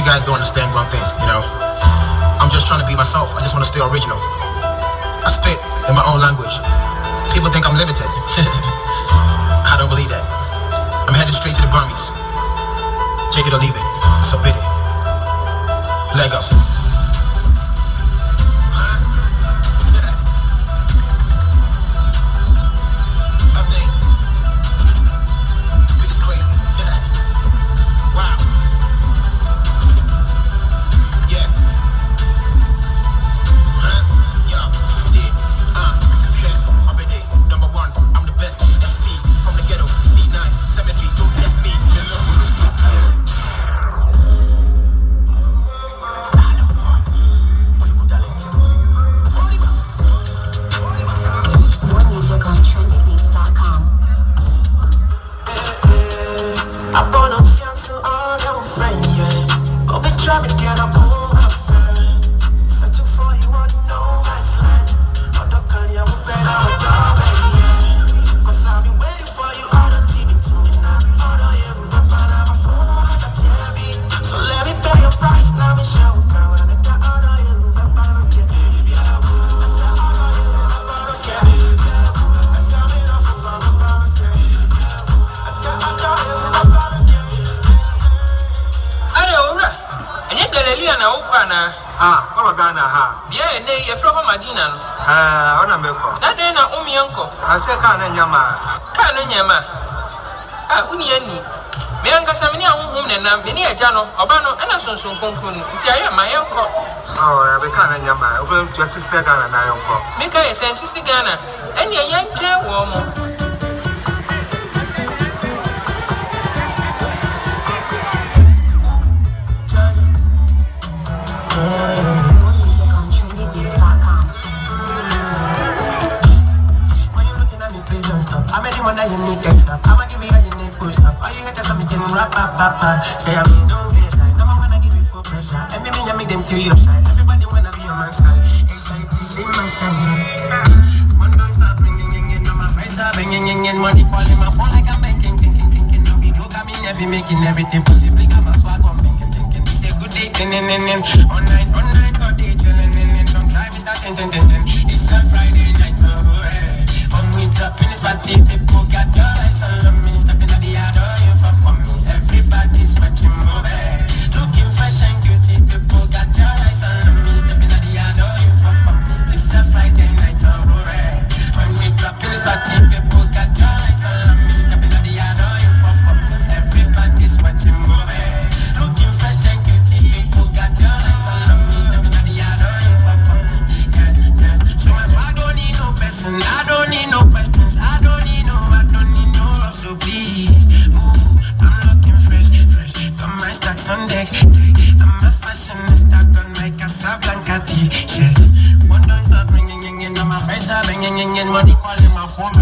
you guys don't understand one thing, you know. I'm just trying to be myself. I just want to stay original. I spit in my own language. People think I'm limited. I don't believe that. I'm headed straight to the Grammys. Take it or leave it. So pity. Leg up. I say Nyama. Uniani. Mianga Samina home and many a jano, Obano, and a son concun. Tia, my uncle. Oh, I can't Nyama. Over to your sister Ghana and I uncle. Make a sense, Sister Ghana, and your young chair warm. I'ma give you a unique full stop. All you haters me can rap up. Say I mean don't get tired. No one wanna give you full pressure. And maybe I make them kill your side. Everybody wanna be on my side. Hey, side, please in my side, man. One don't stop ringing, all my friends are ringing, money calling my phone like I'm banking, thinking. No be joke, I mean every making everything possible. Got my swag on thinking. It's a good day, all night, all day, chilling. Don't try me start tin. It's a Friday night, on we drop in this party, people got your eyes on me.